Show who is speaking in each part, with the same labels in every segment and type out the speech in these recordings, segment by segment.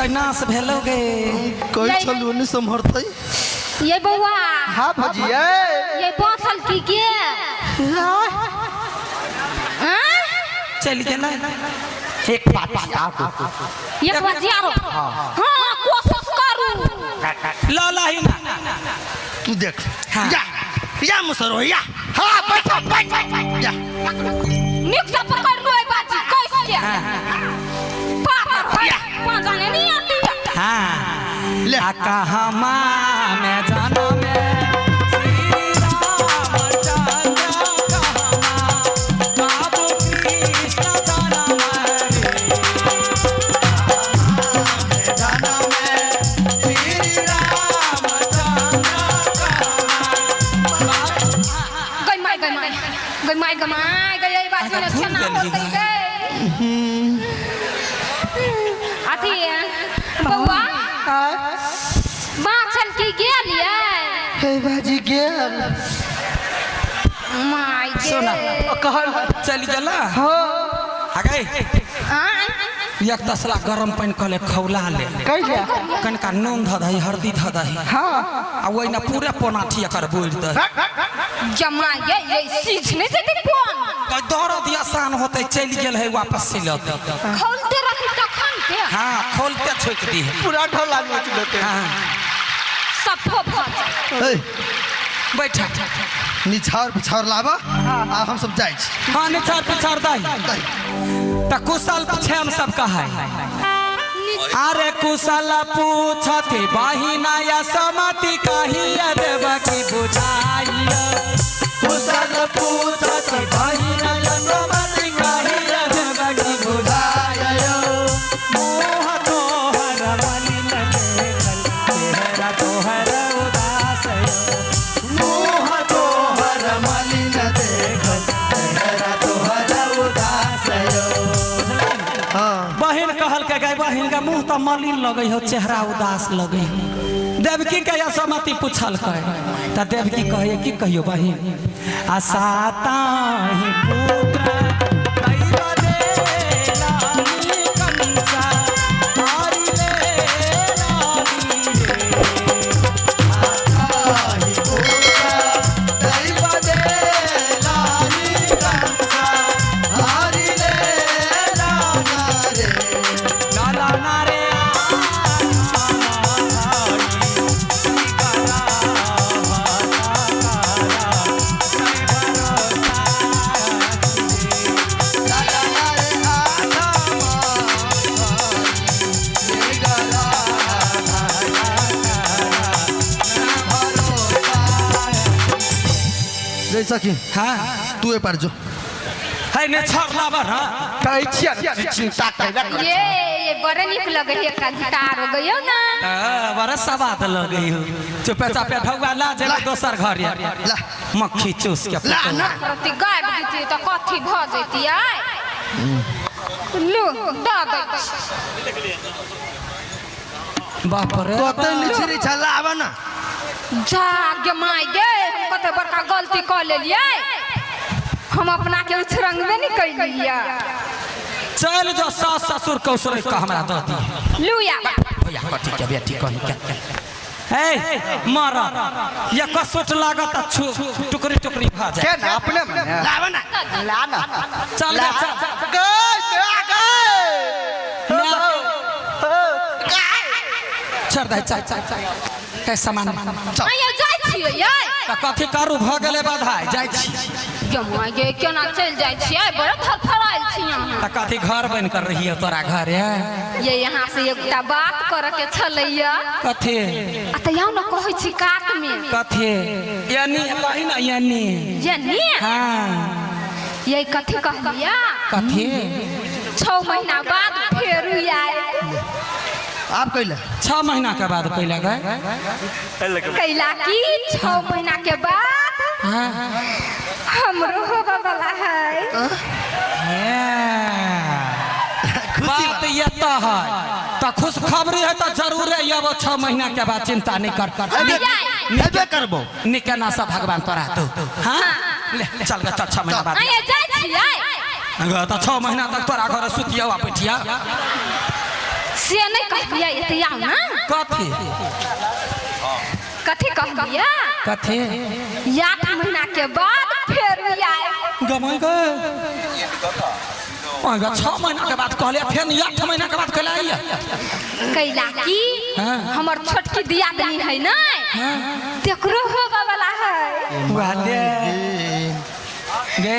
Speaker 1: सैनास भेलोगे
Speaker 2: कोई चलू नहीं संभरते
Speaker 3: ये बउआ
Speaker 2: हाँ भजिया
Speaker 3: ये बसल की के
Speaker 1: चल गेला
Speaker 2: एक बात
Speaker 3: एक बजिया हां कोशिश करू
Speaker 1: लाला ही ना
Speaker 2: तू देख
Speaker 1: हाँ।
Speaker 2: या मुसरो या हाँ बैठ या
Speaker 3: निक से पकड़ लो बाजी कैसे पार या पाजाने नहीं आती
Speaker 1: हाँ
Speaker 2: ले
Speaker 1: कहाँ मैं जानो मैं
Speaker 3: गमाई गई बात में अच्छा ना होती गई अथी बउआ बाछल की गेल ये
Speaker 2: हे बाजी गेल
Speaker 3: माय गे
Speaker 1: सुना कहल चल गेला
Speaker 2: हो
Speaker 1: आ गई एक तसला गरम पानी कले खौला ले
Speaker 2: कैला
Speaker 1: कनका नून ध दही हल्दी ध दही
Speaker 2: हाँ
Speaker 1: आ ओइना पूरे पोनाठी एकर बोल दे
Speaker 3: जमाई गे ये सीख नहीं देती फोन
Speaker 1: दर्द आसान होते चल गेल है वापस से लते
Speaker 3: खोलते रहती तखन के
Speaker 1: हाँ खोलते छोक दी है
Speaker 2: पूरा ढोला नोच लेते
Speaker 1: हाँ
Speaker 3: सब फोफा
Speaker 2: ए
Speaker 1: बैठा
Speaker 2: निछार पिछार लाबा आ हम सब जाई छी
Speaker 1: हाँ निछार पिछार दही त कुशल छेम सब कहा अरे कुशल पूछती बहिना या समति कहिया देव की बुझाई कुशल पूछती बहिना या समति कहिया देव की बुझाई मोह तोहर मलिन देखल तेरा तोहर उदास मोह तोहर मलिन देखल तेरा तोहर उदास बहन कहल के गए बहन का मुंह तो मलिन लगे हो चेहरा उदास लगे देवकी के असमति पूछल कहे त देवकी कहे की कहियो बहन आसाता ही पुत्र कैला देला नी कंसा हरि ले रानी आसाता ही पुत्र कैला देला नी कंसा हरि ले लाला नारे
Speaker 2: जैसा कि
Speaker 1: हाँ
Speaker 2: तू ए पर जो
Speaker 1: है ने छरला बर
Speaker 2: कहै छिया चिंता कैला
Speaker 3: ये बड़े निक लगे है कंटार हो गयो ना
Speaker 1: बड़ा सवाद लगे हो चुपे चापे भगवा ला जे दोसर घर
Speaker 2: ला
Speaker 1: मक्खी चूस के
Speaker 2: ला ना
Speaker 3: प्रति गाय देती तो कथी भ जैती आय लो दा दे
Speaker 1: बाप रे
Speaker 2: कतै निछरी छला आबा ना
Speaker 3: जागे माय गे हम कते बड़का गलती कर लेलिए हम अपना के उछरंग में नहीं कर लिया
Speaker 1: चल जो सास ससुर कौसर का हमरा द दी
Speaker 3: लुया
Speaker 1: भैया कथी के बेटी कहि के हे मारा ये कसोट लागत टुकड़ी टुकड़ी भा जाए
Speaker 2: के ना अपने में लावा ना ला ना
Speaker 1: चल
Speaker 2: ला
Speaker 1: चल
Speaker 2: गए
Speaker 1: छोड़ दे चल चल के सामान
Speaker 3: आया जाय छियै ये
Speaker 1: त कथी करू भ गेले बधाई जाय छी
Speaker 3: जमाई गे केना चल जाय छियै बड़ा थरथराइल छी यहां
Speaker 1: त कथी घर बन कर रही है तोरा घर है
Speaker 3: ये यहां से एकटा बात करे के छलैया
Speaker 1: कथी
Speaker 3: आ त यौ न कहै छी काट में
Speaker 1: कथी यानी कही ना यानी
Speaker 3: जनी
Speaker 1: हाँ
Speaker 3: ये कथी कहलिया
Speaker 1: कथी
Speaker 3: 6 महीना बाद फेर आए
Speaker 2: आप कैला
Speaker 1: 6 महीना के बाद कैला गए
Speaker 3: कैला की 6 महीना के बाद
Speaker 1: हाँ
Speaker 3: हमरो होबा वाला है
Speaker 1: बात ये तो है तो खुशखबरी है तो जरूर है ये वो 6 महीना के बाद चिंता नहीं कर
Speaker 2: नेबे करबो
Speaker 1: निकेना सब भगवान तोरा तो हाँ ले चल गए 6 महीना बाद
Speaker 3: आए जाय छियै
Speaker 1: तो 6 महीना तक तोरा घर सुतिया बैठिया
Speaker 3: से नहीं कहलिए एते आओ ना
Speaker 1: कथी
Speaker 3: कथी कहलिए
Speaker 1: कथी
Speaker 3: 8 महीना के बाद फिर आए
Speaker 1: गमाई गए ओगा 6 महीना के बाद कहले फिर 8 महीना के बाद कहले आइए
Speaker 3: कैला की
Speaker 1: हाँ।
Speaker 3: हमर छोटकी दियादनी है ना तेकरो होगा वाला है
Speaker 1: वाले गे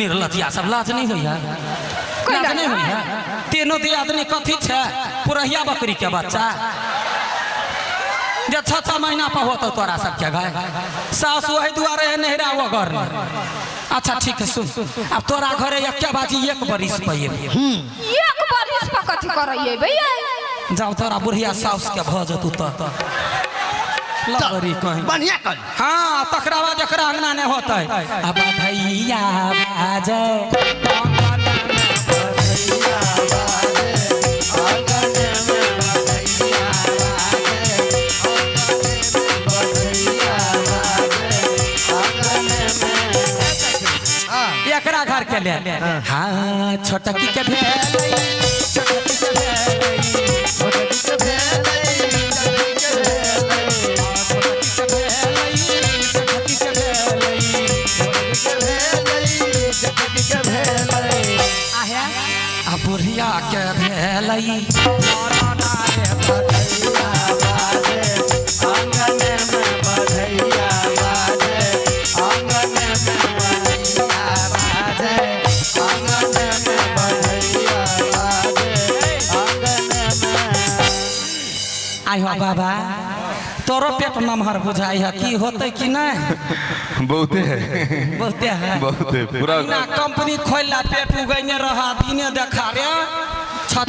Speaker 1: निर्लजिया सब लाज नहीं होइया लाज नहीं होइया तीनों दियादनी कथी छे पुरहिया बकरी के बच्चा जे 6 महीना पर होतो तोरा सबके घर सास वही दुआरे नहरा वो घर अच्छा ठीक है सुन अब तोरा घरे एक बाजी 1 बरिस पे
Speaker 3: 1 बरिस पर कथी करइए भैया
Speaker 1: जाओ तोरा बुढ़िया सास के भ जतू तो लबरी कहीं
Speaker 2: बढ़िया कर
Speaker 1: हाँ तकरा बाद जकरा अंगना नहीं होता है अब भैया बाजे एकरा घर के ले हाँ छोटकी के भेलै छोटकी के भेलै छोटकी के भेलै छोटकी के भेलै छोटकी के भेलै आहे आ बुढ़िया के भेलै नाना रे बधैया बाजे आंगन में बधैया बाजे आंगन में आयो बाबा तोरो पेट नमहर बुझाई है की होते कि नहीं
Speaker 4: बहुते है
Speaker 1: बहुते है
Speaker 4: बहुते पूरा
Speaker 1: ना कंपनी खोल ला पेट उगैने रहा दिने देखा रे 6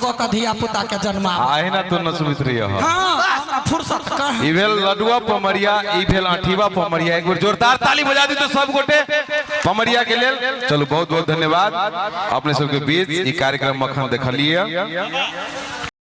Speaker 1: गो का धिया पुता के जन्मा
Speaker 4: आहे ना तो न सुमित रही हो
Speaker 1: हां हमरा फुर्सत कहाँ
Speaker 4: ई भेल लडुआ पमरिया ई भेल आठीवा पमरिया एक बार जोरदार ताली बजा दी तो सब गोटे पमरिया के लेल चलो बहुत बहुत धन्यवाद अपने सबके बीच ई कार्यक्रम मखन देखलिए